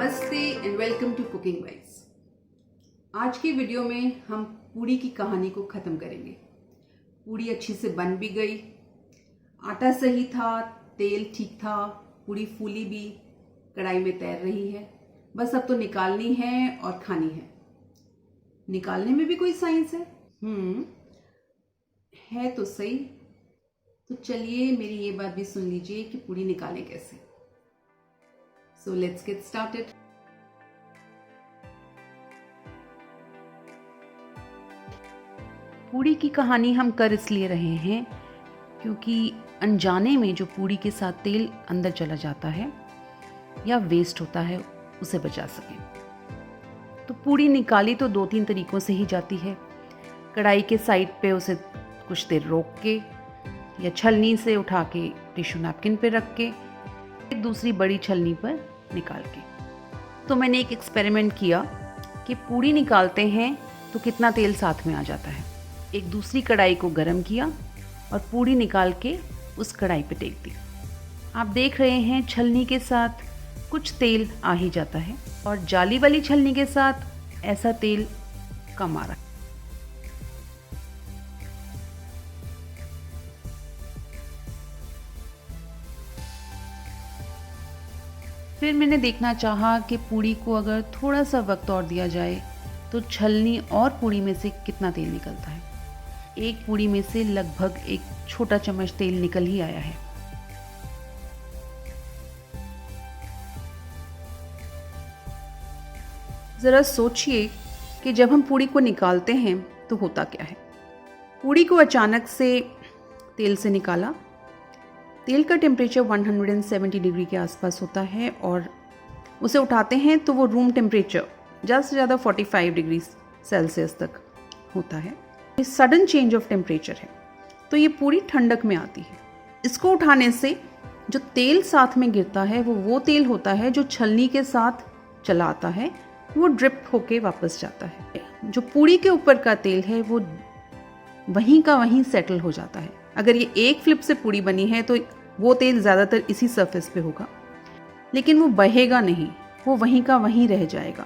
नमस्ते and welcome to cooking wise. आज की वीडियो में हम पूड़ी की कहानी को ख़त्म करेंगे। पूड़ी अच्छी से बन भी गई, आटा सही था, तेल ठीक था, पूड़ी फूली भी, कढ़ाई में तैर रही है। बस अब तो निकालनी है और खानी है। निकालने में भी कोई साइंस है तो सही। तो चलिए मेरी ये बात भी सुन लीजिए कि पूड़ी निकालें कैसे। So let's get started. पूड़ी की कहानी हम कर इसलिए रहे हैं क्योंकि अनजाने में जो पूड़ी के साथ तेल अंदर चला जाता है या वेस्ट होता है उसे बचा सकें। तो पूड़ी निकाली तो 2-3 तरीकों से ही जाती है। कढ़ाई के साइड पे उसे कुछ देर रोक के या छलनी से उठा के टिश्यू नैपकिन पे रख के एक दूसरी बड़ी छलनी पर निकाल के। तो मैंने एक एक्सपेरिमेंट किया कि पूड़ी निकालते हैं तो कितना तेल साथ में आ जाता है। एक दूसरी कढ़ाई को गरम किया और पूड़ी निकाल के उस कढ़ाई पे टेक दी। आप देख रहे हैं छलनी के साथ कुछ तेल आ ही जाता है और जाली वाली छलनी के साथ ऐसा तेल कम आ रहा है। फिर मैंने देखना चाहा कि पूड़ी को अगर थोड़ा सा वक्त और दिया जाए तो छलनी और पूड़ी में से कितना तेल निकलता है। एक पूड़ी में से लगभग एक छोटा चम्मच तेल निकल ही आया है। जरा सोचिए कि जब हम पूड़ी को निकालते हैं तो होता क्या है। पूड़ी को अचानक से तेल से निकाला। तेल का टेम्परेचर 170 डिग्री के आसपास होता है और उसे उठाते हैं तो वो रूम टेम्परेचर ज़्यादा से ज़्यादा 45 डिग्री सेल्सियस तक होता है। ये सडन चेंज ऑफ टेम्परेचर है तो ये पूरी ठंडक में आती है। इसको उठाने से जो तेल साथ में गिरता है वो तेल होता है जो छलनी के साथ चला आता है, वो ड्रिप होके वापस जाता है। जो पूड़ी के ऊपर का तेल है वो वहीं का वहीं सेटल हो जाता है। अगर ये एक फ्लिप से पूड़ी बनी है तो वो तेल ज़्यादातर इसी सरफेस पे होगा, लेकिन वो बहेगा नहीं, वो वहीं का वहीं रह जाएगा।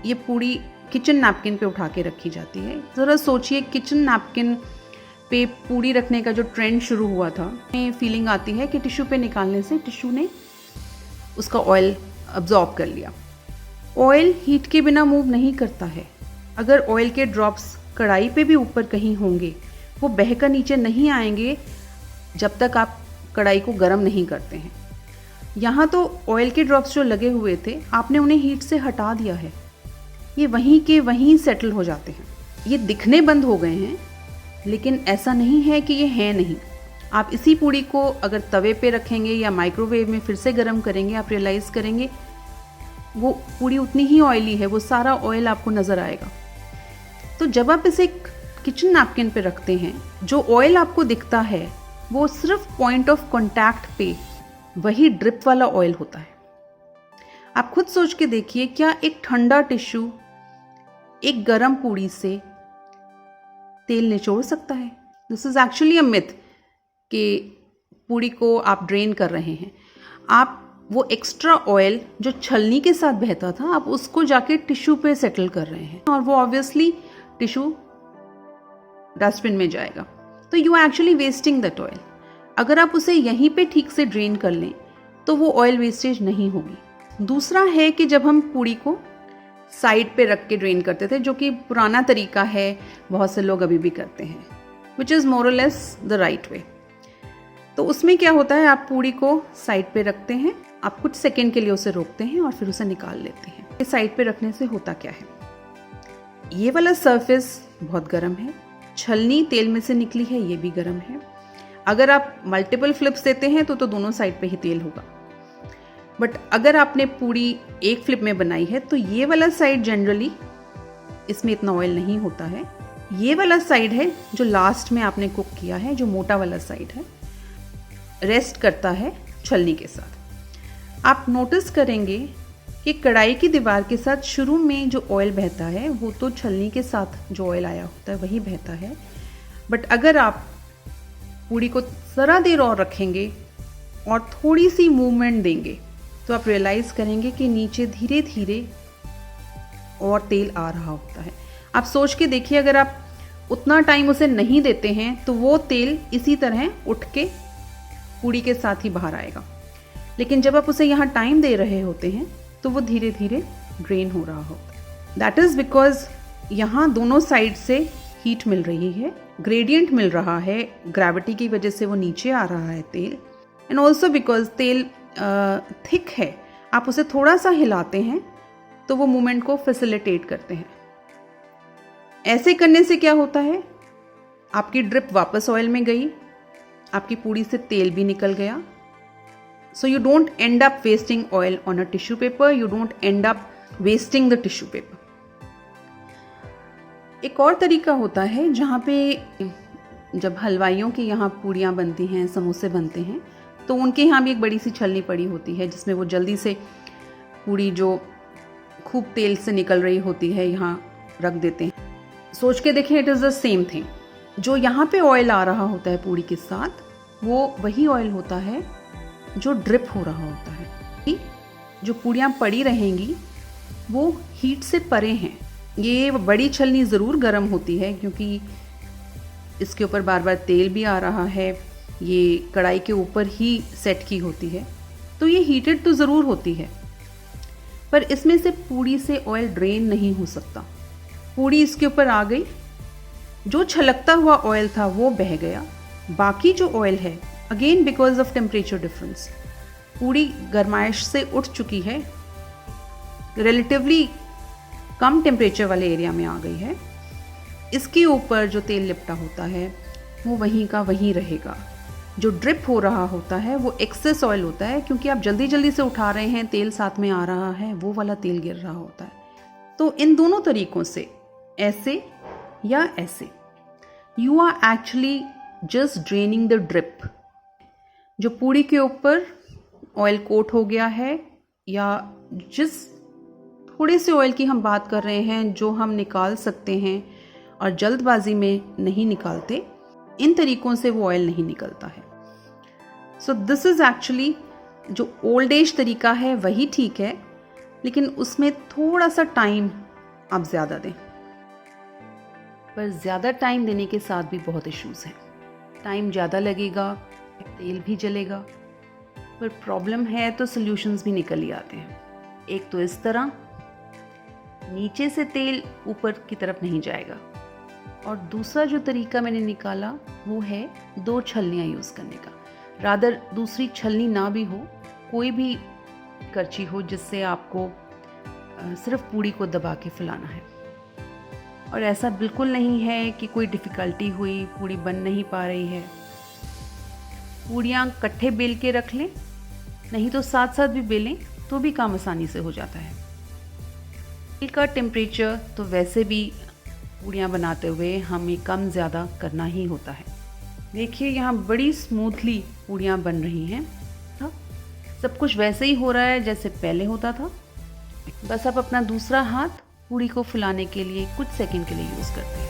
ये पूड़ी किचन नैपकिन पे उठा के रखी जाती है। ज़रा सोचिए, किचन नैपकिन पे पूड़ी रखने का जो ट्रेंड शुरू हुआ था, फीलिंग आती है कि टिश्यू पे निकालने से टिश्यू ने उसका ऑयल अब्जॉर्ब कर लिया। ऑयल हीट के बिना मूव नहीं करता है। अगर ऑयल के ड्रॉप्स कढ़ाई पे भी ऊपर कहीं होंगे, वो बहकर नीचे नहीं आएंगे जब तक आप कढ़ाई को गर्म नहीं करते हैं। यहाँ तो ऑयल के ड्रॉप्स जो लगे हुए थे, आपने उन्हें हीट से हटा दिया है, ये वहीं के वहीं सेटल हो जाते हैं। ये दिखने बंद हो गए हैं, लेकिन ऐसा नहीं है कि ये है नहीं। आप इसी पूड़ी को अगर तवे पे रखेंगे या माइक्रोवेव में फिर से गर्म करेंगे, आप रियलाइज़ करेंगे वो पूड़ी उतनी ही ऑयली है, वो सारा ऑयल आपको नज़र आएगा। तो जब आप इसे किचन नैपकिन पे रखते हैं, जो ऑयल आपको दिखता है वो सिर्फ पॉइंट ऑफ कांटेक्ट पे वही ड्रिप वाला ऑयल होता है। आप खुद सोच के देखिए, क्या एक ठंडा टिश्यू एक गरम पूड़ी से तेल निचोड़ सकता है? This is actually a myth कि पूड़ी को आप ड्रेन कर रहे हैं। आप वो एक्स्ट्रा ऑयल जो छलनी के साथ बहता था, आप उसको जाके टिश्यू पे सेटल कर रहे हैं और वो ऑब्वियसली टिश्यू डस्टबिन में जाएगा। तो you are actually wasting that oil. अगर आप उसे यहीं पे ठीक से ड्रेन कर लें तो वो ऑयल वेस्टेज नहीं होगी। दूसरा है कि जब हम पूड़ी को साइड पे रख के ड्रेन करते थे, जो कि पुराना तरीका है, बहुत से लोग अभी भी करते हैं, विच इज़ मोर और लेस द राइट वे। तो उसमें क्या होता है, आप पूड़ी को साइड पे रखते हैं, आप कुछ सेकेंड के लिए उसे रोकते हैं और फिर उसे निकाल लेते हैं। साइड पे रखने से होता क्या है, ये वाला सरफेस बहुत गर्म है, छलनी तेल में से निकली है, ये भी गर्म है। अगर आप मल्टीपल फ्लिप्स देते हैं तो दोनों साइड पे ही तेल होगा। बट अगर आपने पूड़ी एक फ्लिप में बनाई है तो ये वाला साइड जनरली इसमें इतना ऑयल नहीं होता है। ये वाला साइड है जो लास्ट में आपने कुक किया है, जो मोटा वाला साइड है, रेस्ट करता है छलनी के साथ। आप नोटिस करेंगे कि कढ़ाई की दीवार के साथ शुरू में जो ऑयल बहता है वो तो छलनी के साथ जो ऑयल आया होता है वही बहता है। बट अगर आप पूड़ी को ज़रा देर और रखेंगे और थोड़ी सी मूवमेंट देंगे तो आप रियलाइज़ करेंगे कि नीचे धीरे धीरे और तेल आ रहा होता है। आप सोच के देखिए, अगर आप उतना टाइम उसे नहीं देते हैं तो वो तेल इसी तरह उठ के पूड़ी के साथ ही बाहर आएगा। लेकिन जब आप उसे यहाँ टाइम दे रहे होते हैं तो वो धीरे धीरे ड्रेन हो रहा होता है। दैट इज़ बिकॉज यहाँ दोनों साइड से हीट मिल रही है, ग्रेडियंट मिल रहा है, ग्रेविटी की वजह से वो नीचे आ रहा है तेल। एंड ऑल्सो बिकॉज तेल थिक है, आप उसे थोड़ा सा हिलाते हैं तो वो मूवमेंट को फैसिलिटेट करते हैं। ऐसे करने से क्या होता है, आपकी ड्रिप वापस ऑयल में गई, आपकी पूड़ी से तेल भी निकल गया। So you don't and up wasting oil on a tissue paper, you don't and up wasting the tissue paper. एक और तरीका होता है जहाँ पे जब हलवाइयों के यहाँ पूड़ियाँ बनती हैं, समोसे बनते हैं, तो उनके यहाँ भी एक बड़ी सी छलनी पड़ी होती है जिसमें वो जल्दी से पूड़ी जो खूब तेल से निकल रही होती है यहाँ रख देते हैं। सोच के देखें, it is the same thing. जो यहाँ पे ऑयल आ रहा होता है पूड़ी के साथ, वो वही ऑयल होता है जो ड्रिप हो रहा होता है। जो पूड़ियाँ पड़ी रहेंगी वो हीट से परे हैं। ये बड़ी छलनी ज़रूर गर्म होती है क्योंकि इसके ऊपर बार बार तेल भी आ रहा है, ये कढ़ाई के ऊपर ही सेट की होती है, तो ये हीटेड तो ज़रूर होती है, पर इसमें से पूड़ी से ऑयल ड्रेन नहीं हो सकता। पूड़ी इसके ऊपर आ गई, जो छलकता हुआ ऑयल था वो बह गया, बाकी जो ऑयल है again because of temperature difference, पूड़ी गर्माइश से उठ चुकी है, रिलेटिवली कम टेम्परेचर वाले एरिया में आ गई है, इसके ऊपर जो तेल लिपटा होता है वो वहीं का वहीं रहेगा। जो ड्रिप हो रहा होता है वो एक्सेस ऑयल होता है, क्योंकि आप जल्दी जल्दी से उठा रहे हैं, तेल साथ में आ रहा है, वो वाला तेल गिर रहा होता है। तो इन दोनों तरीकों से, ऐसे या ऐसे, you are actually just draining the drip. जो पूड़ी के ऊपर ऑयल कोट हो गया है, या जिस थोड़े से ऑयल की हम बात कर रहे हैं जो हम निकाल सकते हैं और जल्दबाजी में नहीं निकालते, इन तरीकों से वो ऑयल नहीं निकलता है। सो दिस इज़ एक्चुअली जो ओल्ड एज तरीका है वही ठीक है, लेकिन उसमें थोड़ा सा टाइम आप ज़्यादा दें। पर ज़्यादा टाइम देने के साथ भी बहुत इश्यूज़ हैं। टाइम ज़्यादा लगेगा, तेल भी जलेगा, पर प्रॉब्लम है तो सॉल्यूशंस भी निकल ही आते हैं। एक तो इस तरह नीचे से तेल ऊपर की तरफ नहीं जाएगा, और दूसरा जो तरीका मैंने निकाला वो है 2 छलनियाँ यूज़ करने का। रादर दूसरी छलनी ना भी हो, कोई भी करछी हो जिससे आपको सिर्फ पूड़ी को दबा के फैलाना है। और ऐसा बिल्कुल नहीं है कि कोई डिफ़िकल्टी हुई, पूड़ी बन नहीं पा रही है, पूड़ियाँ इकट्ठे बेल के रख लें, नहीं तो साथ साथ भी बेलें तो भी काम आसानी से हो जाता है। तेल का टेम्परेचर तो वैसे भी पूड़ियाँ बनाते हुए हमें कम ज़्यादा करना ही होता है। देखिए यहाँ बड़ी स्मूथली पूड़ियाँ बन रही हैं, सब कुछ वैसे ही हो रहा है जैसे पहले होता था। बस आप अपना दूसरा हाथ पूड़ी को फुलाने के लिए कुछ सेकंड के लिए यूज़ करते हैं।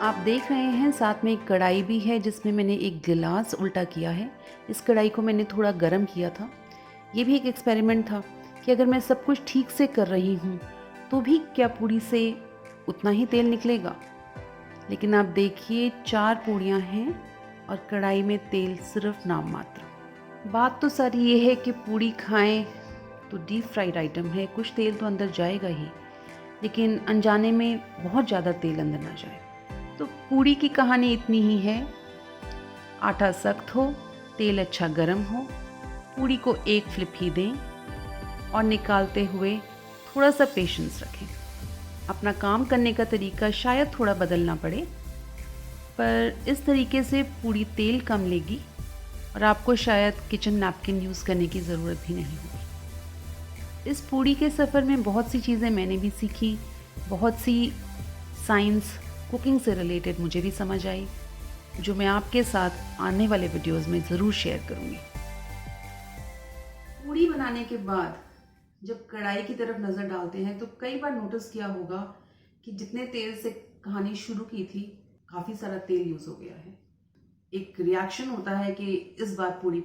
आप देख रहे हैं साथ में एक कढ़ाई भी है जिसमें मैंने एक गिलास उल्टा किया है। इस कढ़ाई को मैंने थोड़ा गर्म किया था। ये भी एक एक्सपेरिमेंट था कि अगर मैं सब कुछ ठीक से कर रही हूँ तो भी क्या पूड़ी से उतना ही तेल निकलेगा। लेकिन आप देखिए 4 पूड़ियाँ हैं और कढ़ाई में तेल सिर्फ नाम मात्र। बात तो सारी ये है कि पूड़ी खाएं तो डीप फ्राइड आइटम है, कुछ तेल तो अंदर जाएगा ही, लेकिन अनजाने में बहुत ज़्यादा तेल अंदर ना जाए। तो पूड़ी की कहानी इतनी ही है, आटा सख्त हो, तेल अच्छा गर्म हो, पूड़ी को एक फ्लिप ही दें और निकालते हुए थोड़ा सा पेशेंस रखें। अपना काम करने का तरीका शायद थोड़ा बदलना पड़े, पर इस तरीके से पूड़ी तेल कम लेगी और आपको शायद किचन नैपकिन यूज़ करने की ज़रूरत भी नहीं होगी। इस पूड़ी के सफ़र में बहुत सी चीज़ें मैंने भी सीखी, बहुत सी साइंस कुकिंग से रिलेटेड मुझे भी समझ आई, जो मैं आपके साथ आने वाले वीडियोस में ज़रूर शेयर करूँगी। पूड़ी बनाने के बाद जब कढ़ाई की तरफ नज़र डालते हैं तो कई बार नोटिस किया होगा कि जितने तेल से कहानी शुरू की थी, काफ़ी सारा तेल यूज़ हो गया है। एक रिएक्शन होता है कि इस बार पूड़ी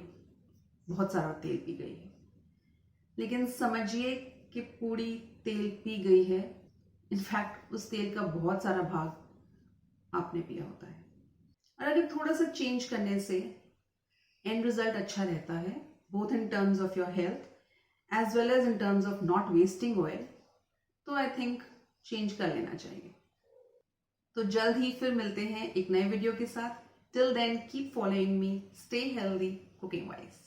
बहुत सारा तेल पी गई है, लेकिन समझिए कि पूड़ी तेल पी गई है। इनफैक्ट उस तेल का बहुत सारा भाग आपने पिया होता है। और अगर थोड़ा सा चेंज करने से एंड रिजल्ट अच्छा रहता है, both in terms of your health as well as in terms of not wasting oil, तो आई थिंक चेंज कर लेना चाहिए। तो जल्द ही फिर मिलते हैं एक नए वीडियो के साथ। Till then keep following me, stay healthy cooking wise.